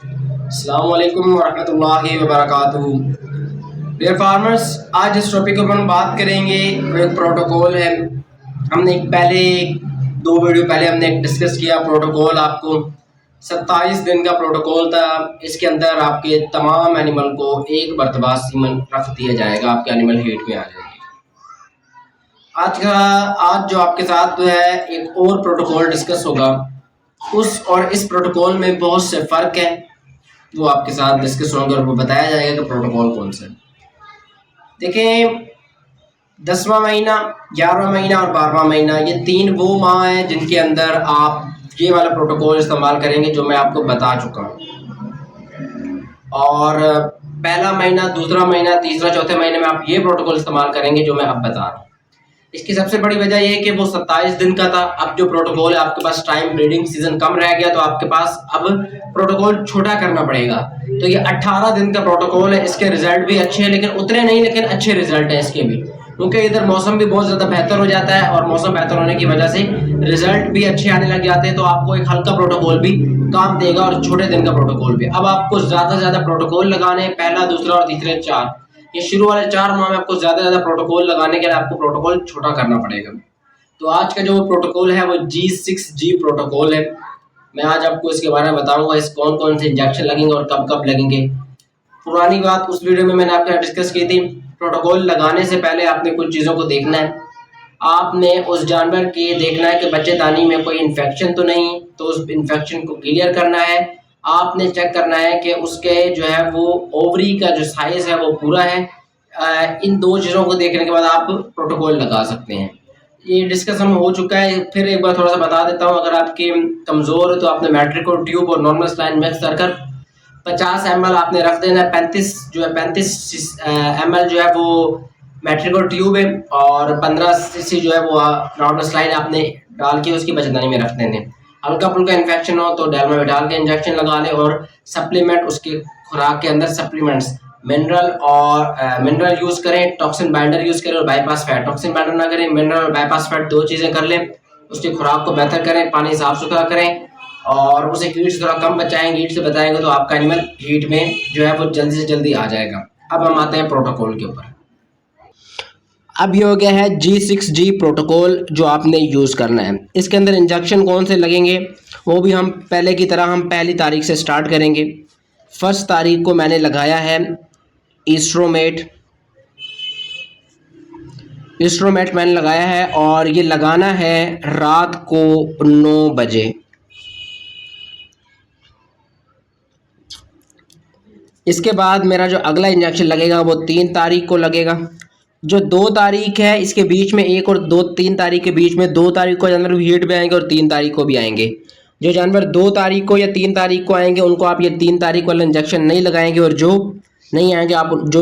अस्सलाम वालेकुम वरहमतुल्लाहि वबरकातुहू। डियर फार्मर्स, आज इस टॉपिक पर हम बात करेंगे। वो एक प्रोटोकॉल है। हमने पहले दो वीडियो पहले हमने एक डिस्कस किया प्रोटोकॉल। आपको 27 दिन का प्रोटोकॉल था। इसके अंदर आपके तमाम एनिमल को एक मरतबा सीमन रख दिया जाएगा, आपके एनिमल हीट में आ जाएंगे। आज जो आपके साथ जो है एक और प्रोटोकॉल डिस्कस होगा। उस और इस प्रोटोकॉल में बहुत से फ़र्क हैं, वो आपके साथ डिस्कस होंगे और वो बताया जाएगा कि प्रोटोकॉल कौन सा है। देखें, 10वां महीना, 11वां महीना और 12वां महीना, ये तीन वो माह हैं जिनके अंदर आप ये वाला प्रोटोकॉल इस्तेमाल करेंगे जो मैं आपको बता चुका हूँ। और पहला महीना, दूसरा महीना, तीसरा, चौथे महीने में आप ये प्रोटोकॉल इस्तेमाल करेंगे जो मैं अब बता रहा हूँ। इसकी सबसे बड़ी वजह यह है कि वो 27 दिन का था। अब जो प्रोटोकॉल है, आपके पास टाइम ब्रीडिंग सीजन कम रह गया, तो आपके पास अब प्रोटोकॉल छोटा करना पड़ेगा। तो ये 18 दिन का प्रोटोकॉल है। इसके रिजल्ट भी अच्छे हैं, लेकिन उतने नहीं, लेकिन अच्छे रिजल्ट हैं इसके भी, क्योंकि इधर मौसम भी बहुत ज़्यादा बेहतर हो जाता है और मौसम बेहतर होने की वजह से रिजल्ट भी अच्छे आने लग जाते हैं। तो आपको एक हल्का प्रोटोकॉल भी काम देगा और छोटे दिन का प्रोटोकॉल भी। अब आपको ज़्यादा से ज़्यादा प्रोटोकॉल लगाने हैं, पहला, दूसरा और तीसरे 4। ये शुरू वाले 4 माह में आपको ज़्यादा से ज़्यादा प्रोटोकॉल लगाने के लिए आपको प्रोटोकॉल छोटा करना पड़ेगा। तो आज का जो प्रोटोकॉल है वो G6G प्रोटोकॉल है। मैं आज आपको इसके बारे में बताऊंगा, इस कौन कौन से इंजेक्शन लगेंगे और कब कब लगेंगे। पुरानी बात उस वीडियो में मैंने आपके साथ डिस्कस की थी। प्रोटोकॉल लगाने से पहले आपने कुछ चीज़ों को देखना है। आपने उस जानवर के देखना है कि बच्चेदानी में कोई इन्फेक्शन तो नहीं, तो उस इन्फेक्शन को क्लियर करना है। आपने चेक करना है कि उसके जो है वो ओवरी का जो साइज है वो पूरा है। इन दो चीज़ों को देखने के बाद आप प्रोटोकॉल लगा सकते हैं। ये डिस्कशन हो चुका है, फिर एक बार थोड़ा सा बता देता हूँ। अगर आपके कमज़ोर है तो आपने मैट्रिको ट्यूब और नॉर्मल स्लाइन मिक्स कर 50 ml आपने रख देना है। 35 ml जो है वो मैट्रिको ट्यूब है और 15 cc जो है वो नॉर्मल स्लाइन आपने डाल के उसकी बचतदानी में रख देने। हल्का फुल्का इन्फेक्शन हो तो डालमा के इंजेक्शन लगा लें। और सप्लीमेंट, उसके खुराक के अंदर सप्लीमेंट्स मिनरल यूज़ करें, टॉक्सिन बाइंडर यूज़ करें और बाईपास फैट। टॉक्सिन बाइंडर ना करें, मिनरल और बाईपास फैट दो चीज़ें कर लें। उसकी खुराक को बेहतर करें, पानी साफ सुथरा करें और उसे हीट से थोड़ा कम बचाएं। हीट से बचाएंगे तो आपका एनिमल हीट में जो है वो जल्दी से जल्दी आ जाएगा। अब हम आते हैं प्रोटोकॉल के ऊपर। अब ये हो गया है G6G प्रोटोकॉल जो आपने यूज़ करना है। इसके अंदर इंजेक्शन कौन से लगेंगे वो भी हम पहले की तरह हम पहली तारीख से स्टार्ट करेंगे। फर्स्ट तारीख को मैंने लगाया है इंस्ट्रोमेट मैंने लगाया है और ये लगाना है रात को 9 बजे। इसके बाद मेरा जो अगला इंजेक्शन लगेगा वो 3 तारीख को लगेगा। जो 2 तारीख है इसके बीच में, एक और 3 तारीख के बीच में, 2 तारीख को जानवर हीट में आएंगे और 3 तारीख को भी आएंगे। जो जानवर 2 तारीख को या 3 तारीख को आएंगे उनको आप ये 3 तारीख वाला इंजेक्शन नहीं लगाएंगे, और जो नहीं आएंगे आप जो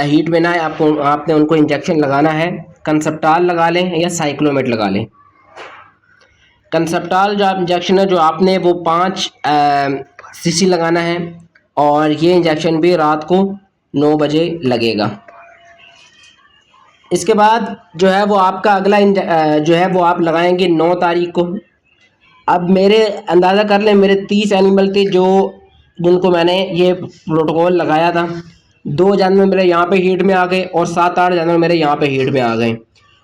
हीट में ना है आपने उनको इंजेक्शन लगाना है। कंसप्टाल लगा लें या साइक्लोमेट लगा लें। कंसप्टाल जो आप इंजेक्शन है जो आपने वो 5 cc लगाना है और ये इंजेक्शन भी रात को 9 बजे लगेगा। इसके बाद जो है वो आपका अगला जो है वो आप लगाएंगे 9 तारीख को। अब मेरे अंदाज़ा कर लें, मेरे 30 एनिमल थे जिनको मैंने ये प्रोटोकॉल लगाया था। 2 जानवर मेरे यहाँ पे हीट में आ गए और 7-8 जानवर मेरे यहाँ पे हीट में आ गए।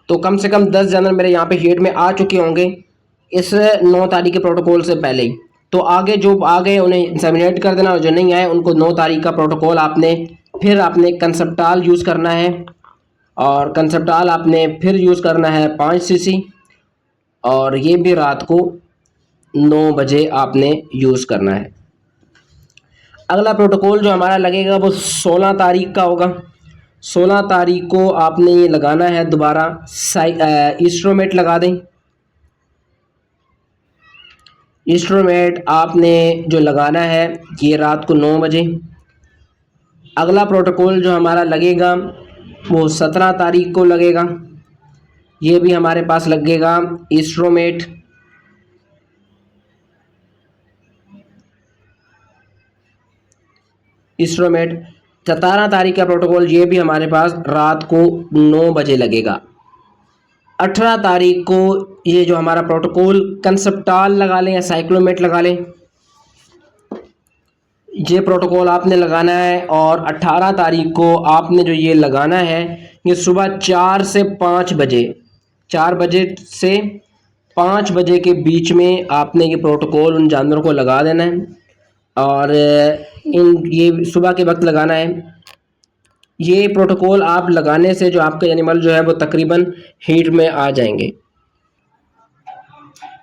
तो कम से कम 10 जानवर मेरे यहाँ पे हीट में आ चुके होंगे इस 9 तारीख के प्रोटोकॉल से पहले ही। तो आगे जो आ गए उन्हें इंसेमिनेट कर देना और जो नहीं आए उनको 9 तारीख का प्रोटोकॉल आपने कंसप्टाल यूज़ करना है। और कंसप्टाल आपने फिर यूज़ करना है 5 cc और ये भी रात को 9 बजे आपने यूज़ करना है। अगला प्रोटोकॉल जो हमारा लगेगा वो 16 तारीख का होगा। 16 तारीख को आपने ये लगाना है दोबारा इंस्ट्रोमेट लगा दें। इंस्ट्रोमेट आपने जो लगाना है ये रात को 9 बजे। अगला प्रोटोकॉल जो हमारा लगेगा वो 17 तारीख को लगेगा। ये भी हमारे पास लगेगा इंस्ट्रोमेट। इंस्ट्रोमेट 17 तारीख का प्रोटोकॉल ये भी हमारे पास रात को 9 बजे लगेगा। 18 तारीख को ये जो हमारा प्रोटोकॉल कंसप्टाल लगा लें या साइक्लोमेट लगा लें, ये प्रोटोकॉल आपने लगाना है और 18 तारीख को आपने जो ये लगाना है, ये सुबह 4 बजे से 5 बजे के बीच में आपने ये प्रोटोकॉल उन जानवरों को लगा देना है और ये सुबह के वक्त लगाना है। ये प्रोटोकॉल आप लगाने से जो आपके एनिमल जो है वो तकरीबन हीट में आ जाएंगे।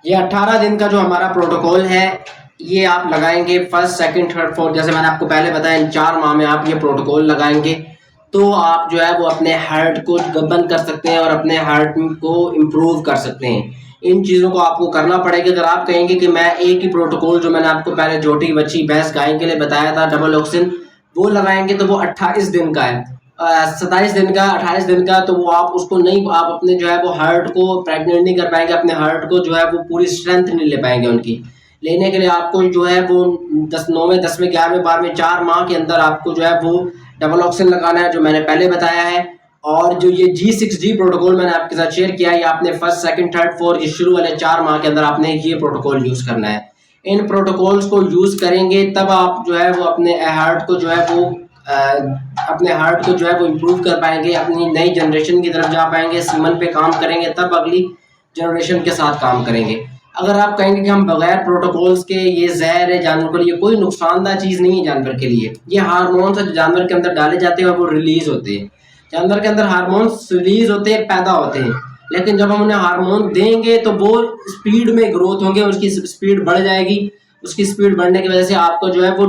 ये 18 दिन का जो हमारा प्रोटोकॉल है ये आप लगाएंगे फर्स्ट, सेकंड, थर्ड, फोर्थ, जैसे मैंने आपको पहले बताया इन 4 माह में आप ये प्रोटोकॉल लगाएंगे तो आप जो है वो अपने हार्ट को गबन कर सकते हैं और अपने हार्ट को इम्प्रूव कर सकते हैं। इन चीज़ों को आपको करना पड़ेगा। अगर आप कहेंगे कि मैं एक ही प्रोटोकॉल जो मैंने आपको पहले झोटी, बच्ची, भैंस, गाय के लिए बताया था डबल ऑक्सिन, वो लगाएंगे तो वो 28 दिन का है, 27 दिन का, 28 दिन का, तो वो आप उसको नहीं, आप अपने जो है वो हार्ट को प्रेग्नेंट नहीं कर पाएंगे, अपने हार्ट को जो है वो पूरी स्ट्रेंथ नहीं ले पाएंगे। उनकी लेने के लिए आपको जो है वो 9वें, 10वें, 11वें, 12वें 4 माह के अंदर आपको जो है वो डबल ऑक्सिन लगाना है जो मैंने पहले बताया है। और जो ये G6G प्रोटोकॉल मैंने आपके साथ शेयर किया है, ये आपने फर्स्ट, सेकंड, थर्ड, फोर्थ, ये शुरू वाले 4 माह के अंदर आपने ये प्रोटोकॉल यूज करना है। इन प्रोटोकॉल्स को यूज करेंगे तब आप जो है वो अपने हार्ट को जो है वो इम्प्रूव कर पाएंगे, अपनी नई जनरेशन की तरफ जा पाएंगे, सीमन पे काम करेंगे, तब अगली जनरेशन के साथ काम करेंगे। अगर आप कहेंगे कि हम बगैर प्रोटोकॉल्स के, ये जहर है जानवर के लिए, कोई नुकसानदायक चीज़ नहीं है जानवर के लिए। ये हार्मोन्स जो जानवर के अंदर डाले जाते हैं और वो रिलीज होते हैं, जानवर के अंदर हार्मोन्स रिलीज होते हैं, पैदा होते हैं, लेकिन जब हम उन्हें हार्मोन देंगे तो वो स्पीड में ग्रोथ होंगे, उसकी स्पीड बढ़ जाएगी। उसकी स्पीड बढ़ने की वजह से आपको जो है वो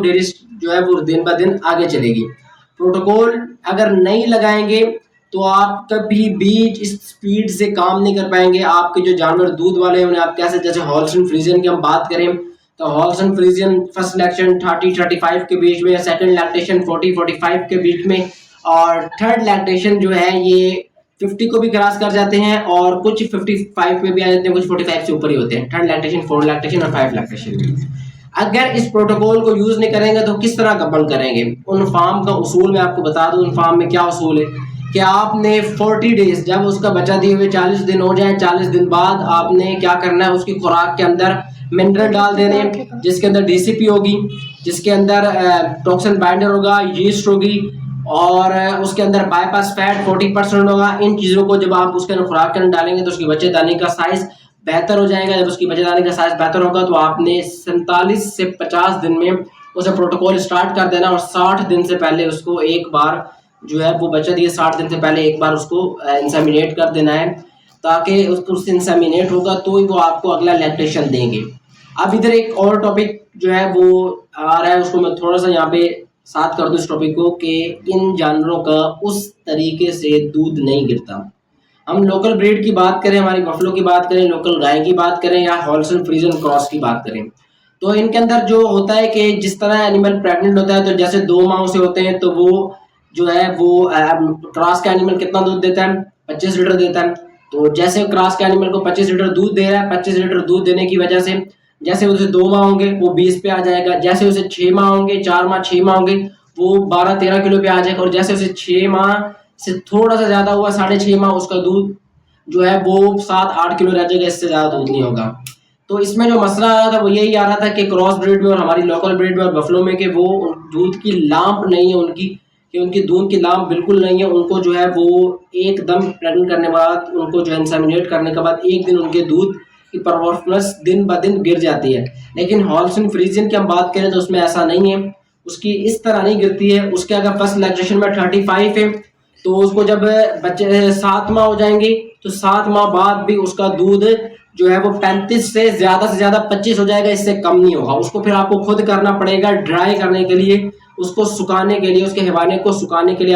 दिन ब दिन आगे चलेगी। प्रोटोकॉल अगर नहीं लगाएंगे तो आप कभी भी इस स्पीड से काम नहीं कर पाएंगे। आपके जो जानवर दूध वाले हैं उन्हें आप कैसे, जैसे हॉल्स्टीन फ्रीजियन की हम बात करें तो हॉल्स्टीन फ्रीजियन फर्स्ट लैक्टेशन 30-35 के बीच में, सेकंड लैक्टेशन 40-45 के बीच में, और थर्ड लैक्टेशन जो है ये 50 को भी क्रॉस कर जाते हैं और कुछ 55 में भी आ जाते हैं, कुछ 45 से ऊपर ही होते हैं। थर्ड लैक्टेशन, फोर्थ लैक्टेशन और 5 लैक्टेशन। अगर इस प्रोटोकॉल को यूज नहीं करेंगे तो किस तरह गबन करेंगे? उन फार्म का उसूल मैं आपको बता दूं। उन फार्म में क्या उसूल है कि आपने 40 डेज, जब उसका बच्चा दिए हुए 40 दिन हो जाए, 40 दिन बाद आपने क्या करना है, उसकी खुराक के अंदर मिनरल डाल देने, जिसके अंदर डीसीपी होगी, जिसके अंदर टॉक्सिन बाइंडर होगा, यीस्ट होगी, और उसके अंदर बाईपास फैट 40% होगा। इन चीज़ों को जब आप उसके अंदर खुराक के अंदर डालेंगे तो उसकी बच्चेदानी का साइज बेहतर हो जाएगा। जब उसकी बच्चेदानी का साइज बेहतर होगा तो आपने 47 से 50 दिन में उसे प्रोटोकॉल स्टार्ट कर देना और 60 दिन से पहले उसको एक बार जो है वो बच्चा दिए 60 दिन से पहले एक बार उसको इंसेमिनेट कर देना है, ताकि उससे इंसेमिनेट होगा तो ही वो आपको अगला लैक्टेशन देंगे। अब इधर एक और टॉपिक जो है वो आ रहा है, उसको मैं थोड़ा सा यहाँ पे साथ कर दूँ इस टॉपिक को, कि इन जानवरों का उस तरीके से दूध नहीं गिरता। हम लोकल ब्रीड की बात करें, हमारी बफलो की बात करें, लोकल गाय की बात करें, या हॉल्स्टीन फ्रीजियन क्रॉस की बात करें, तो इनके अंदर जो होता है कि जिस तरह एनिमल प्रेग्नेंट होता है तो जैसे 2 माह से होते हैं तो वो जो है वो क्रॉस का एनिमल कितना दूध देता है, 25 लीटर देता है। तो जैसे क्रॉस के एनिमल को 25 लीटर दूध दे रहा है, 25 लीटर दूध देने की वजह से जैसे उसे 2 माह होंगे वो 20 पे आ जाएगा, जैसे उसे 6 माह होंगे, 4 माह, 6 माह होंगे वो 12-13 किलो पे आ जाएगा, और जैसे उसे 6 माह से थोड़ा सा ज्यादा हुआ, 6.5 माह, उसका दूध जो है वो 7-8 किलो रह जाएगा, इससे ज्यादा दूध नहीं होगा। तो इसमें जो मसला आ रहा था वो यही आ रहा था कि क्रॉस ब्रीड में और हमारी लोकल ब्रीड में और बफलो में, कि वो दूध की लांप नहीं है उनकी, कि उनकी दूध की लांप बिल्कुल नहीं है। उनको जो है वो एकदम प्रेग्नेंट करने के बाद, उनको जो इंसेमिनेट करने के बाद एक दिन उनके दूध की परफॉर्मेंस दिन ब दिन गिर जाती है। लेकिन हॉल्स्टीन फ्रीजियन की हम बात करें तो उसमें ऐसा नहीं है, उसकी इस तरह नहीं गिरती है। उसके अगर फर्स्ट लैक्टेशन में 35 है तो उसको जब बच्चे 7 माह हो जाएंगे तो 7 माह बाद भी उसका दूध जो है वो 35 से ज्यादा 25 हो जाएगा, इससे कम नहीं होगा। उसको फिर आपको खुद करना पड़ेगा ड्राई करने के लिए, उसको सुखाने के लिए, उसके हैवाने को सुखाने के लिए